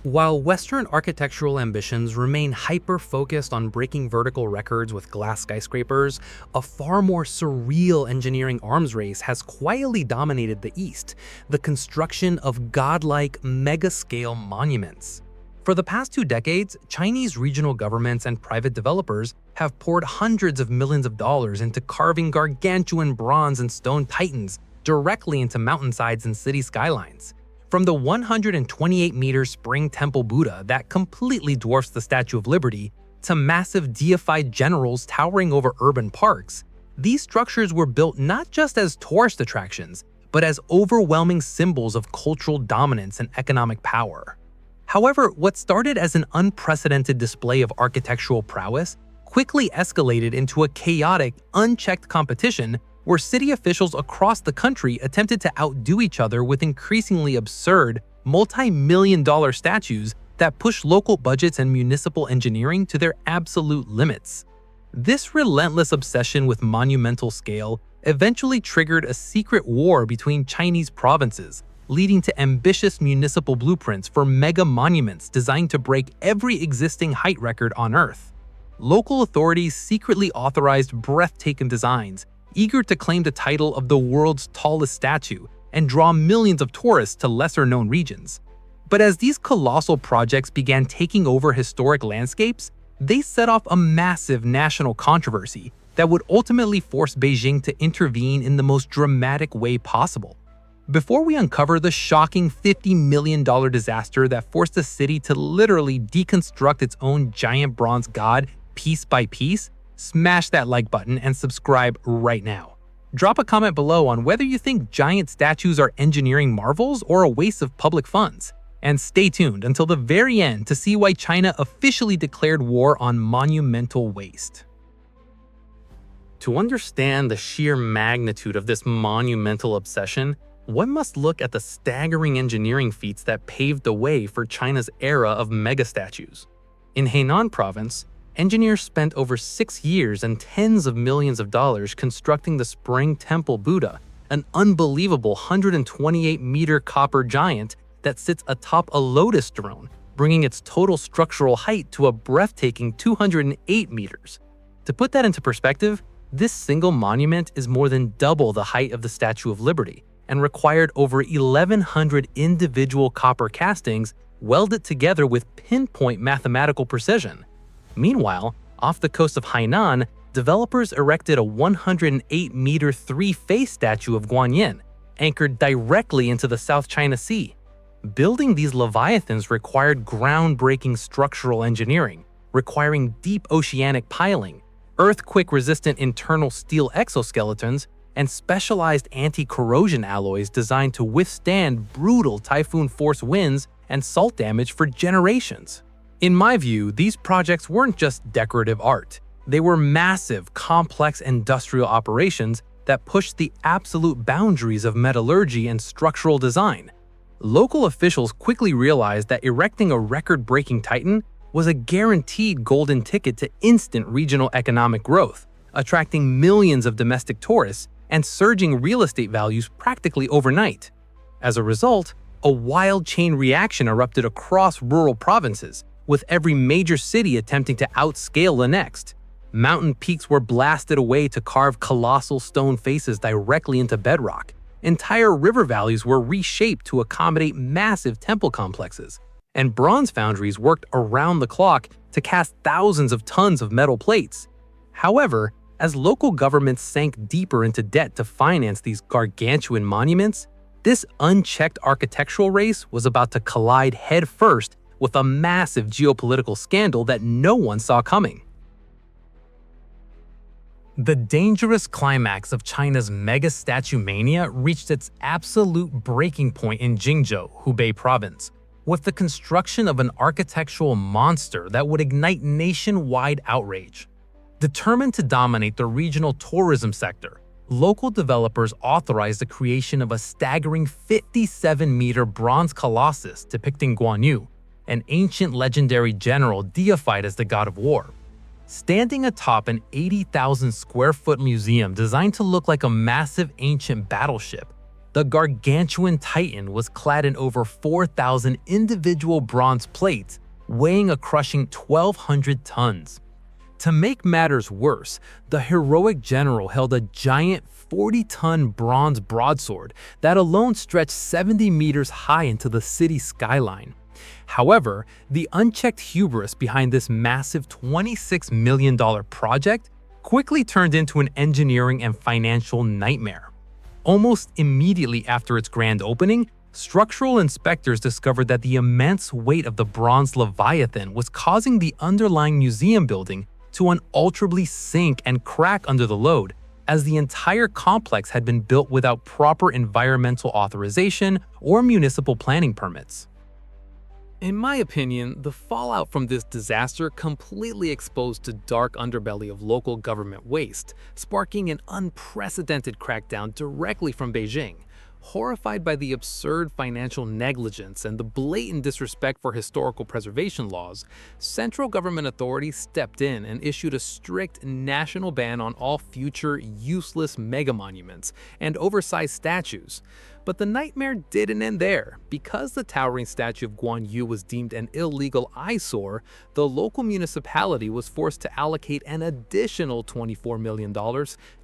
While Western architectural ambitions remain hyper-focused on breaking vertical records with glass skyscrapers, a far more surreal engineering arms race has quietly dominated the East: the construction of godlike, mega-scale monuments. For the past 2 decades, Chinese regional governments and private developers have poured hundreds of millions of dollars into carving gargantuan bronze and stone titans directly into mountainsides and city skylines. From the 128-meter Spring Temple Buddha that completely dwarfs the Statue of Liberty, to massive deified generals towering over urban parks, these structures were built not just as tourist attractions, but as overwhelming symbols of cultural dominance and economic power. However, what started as an unprecedented display of architectural prowess quickly escalated into a chaotic, unchecked competition where city officials across the country attempted to outdo each other with increasingly absurd, multi-million-dollar statues that pushed local budgets and municipal engineering to their absolute limits. This relentless obsession with monumental scale eventually triggered a secret war between Chinese provinces, leading to ambitious municipal blueprints for mega monuments designed to break every existing height record on Earth. Local authorities secretly authorized breathtaking designs, eager to claim the title of the world's tallest statue and draw millions of tourists to lesser-known regions. But as these colossal projects began taking over historic landscapes, they set off a massive national controversy that would ultimately force Beijing to intervene in the most dramatic way possible. Before we uncover the shocking $50 million disaster that forced the city to literally deconstruct its own giant bronze god piece by piece, smash that like button and subscribe right now. Drop a comment below on whether you think giant statues are engineering marvels or a waste of public funds. And stay tuned until the very end to see why China officially declared war on monumental waste. To understand the sheer magnitude of this monumental obsession, one must look at the staggering engineering feats that paved the way for China's era of megastatues. In Henan province, engineers spent over 6 years and tens of millions of dollars constructing the Spring Temple Buddha, an unbelievable 128-meter copper giant that sits atop a lotus throne, bringing its total structural height to a breathtaking 208 meters. To put that into perspective, this single monument is more than double the height of the Statue of Liberty and required over 1,100 individual copper castings welded together with pinpoint mathematical precision. Meanwhile, off the coast of Hainan, developers erected a 108-meter three-face statue of Guan Yu, anchored directly into the South China Sea. Building these leviathans required groundbreaking structural engineering, requiring deep oceanic piling, earthquake-resistant internal steel exoskeletons, and specialized anti-corrosion alloys designed to withstand brutal typhoon-force winds and salt damage for generations. In my view, these projects weren't just decorative art. They were massive, complex industrial operations that pushed the absolute boundaries of metallurgy and structural design. Local officials quickly realized that erecting a record-breaking titan was a guaranteed golden ticket to instant regional economic growth, attracting millions of domestic tourists and surging real estate values practically overnight. As a result, a wild chain reaction erupted across rural provinces, with every major city attempting to outscale the next. Mountain peaks were blasted away to carve colossal stone faces directly into bedrock. Entire river valleys were reshaped to accommodate massive temple complexes, and bronze foundries worked around the clock to cast thousands of tons of metal plates. However, as local governments sank deeper into debt to finance these gargantuan monuments, this unchecked architectural race was about to collide headfirst with a massive geopolitical scandal that no one saw coming. The dangerous climax of China's mega-statue mania reached its absolute breaking point in Jingzhou, Hubei province, with the construction of an architectural monster that would ignite nationwide outrage. Determined to dominate the regional tourism sector, local developers authorized the creation of a staggering 57-meter bronze colossus depicting Guan Yu, an ancient legendary general deified as the god of war. Standing atop an 80,000 square foot museum designed to look like a massive ancient battleship, The gargantuan titan was clad in over 4,000 individual bronze plates, weighing a crushing 1,200 tons. To make matters worse, the heroic general held a giant 40-ton bronze broadsword that alone stretched 70 meters high into the city skyline. However, the unchecked hubris behind this massive $26 million project quickly turned into an engineering and financial nightmare. Almost immediately after its grand opening, structural inspectors discovered that the immense weight of the bronze leviathan was causing the underlying museum building to unalterably sink and crack under the load, as the entire complex had been built without proper environmental authorization or municipal planning permits. In my opinion, the fallout from this disaster completely exposed the dark underbelly of local government waste, sparking an unprecedented crackdown directly from Beijing. Horrified by the absurd financial negligence and the blatant disrespect for historical preservation laws, central government authorities stepped in and issued a strict national ban on all future useless mega-monuments and oversized statues. But the nightmare didn't end there. Because the towering statue of Guan Yu was deemed an illegal eyesore, the local municipality was forced to allocate an additional $24 million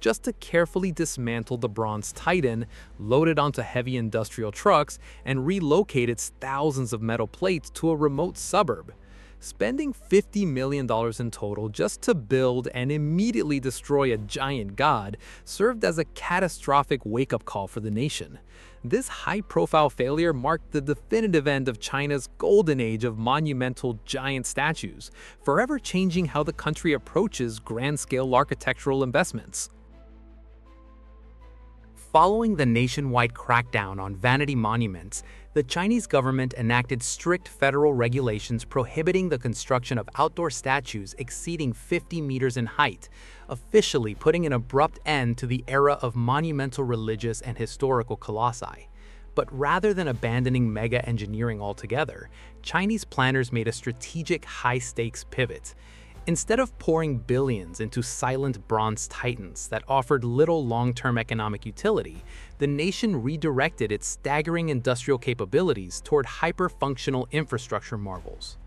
just to carefully dismantle the bronze titan, load it onto heavy industrial trucks, and relocate its thousands of metal plates to a remote suburb. Spending $50 million in total just to build and immediately destroy a giant god served as a catastrophic wake-up call for the nation. This high-profile failure marked the definitive end of China's golden age of monumental giant statues, forever changing how the country approaches grand-scale architectural investments. Following the nationwide crackdown on vanity monuments, the Chinese government enacted strict federal regulations prohibiting the construction of outdoor statues exceeding 50 meters in height, officially putting an abrupt end to the era of monumental religious and historical colossi. But rather than abandoning mega engineering altogether, Chinese planners made a strategic high-stakes pivot. Instead of pouring billions into silent bronze titans that offered little long-term economic utility, the nation redirected its staggering industrial capabilities toward hyper-functional infrastructure marvels.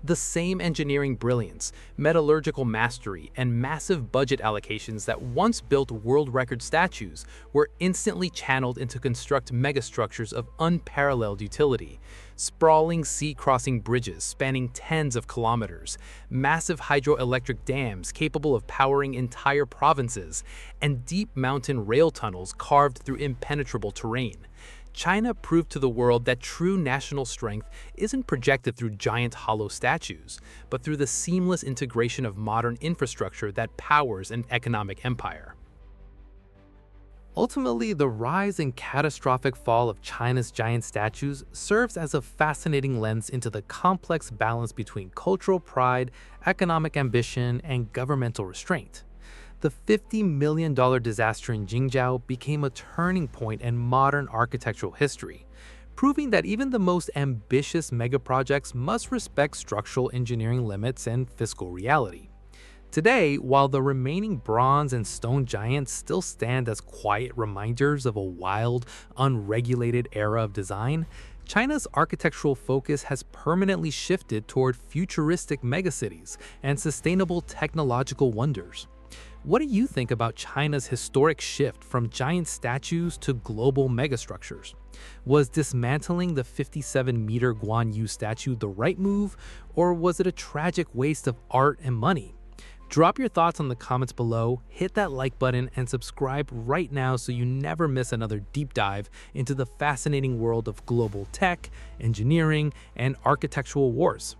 The same engineering brilliance, metallurgical mastery, and massive budget allocations that once built world-record statues were instantly channeled into construct megastructures of unparalleled utility. Sprawling sea-crossing bridges spanning tens of kilometers, massive hydroelectric dams capable of powering entire provinces, and deep mountain rail tunnels carved through impenetrable terrain. China proved to the world that true national strength isn't projected through giant hollow statues, but through the seamless integration of modern infrastructure that powers an economic empire. Ultimately, the rise and catastrophic fall of China's giant statues serves as a fascinating lens into the complex balance between cultural pride, economic ambition, and governmental restraint. The $50 million disaster in Jingzhou became a turning point in modern architectural history, proving that even the most ambitious megaprojects must respect structural engineering limits and fiscal reality. Today, while the remaining bronze and stone giants still stand as quiet reminders of a wild, unregulated era of design, China's architectural focus has permanently shifted toward futuristic megacities and sustainable technological wonders. What do you think about China's historic shift from giant statues to global megastructures? Was dismantling the 57-meter Guan Yu statue the right move, or was it a tragic waste of art and money? Drop your thoughts in the comments below, hit that like button, and subscribe right now so you never miss another deep dive into the fascinating world of global tech, engineering, and architectural wars.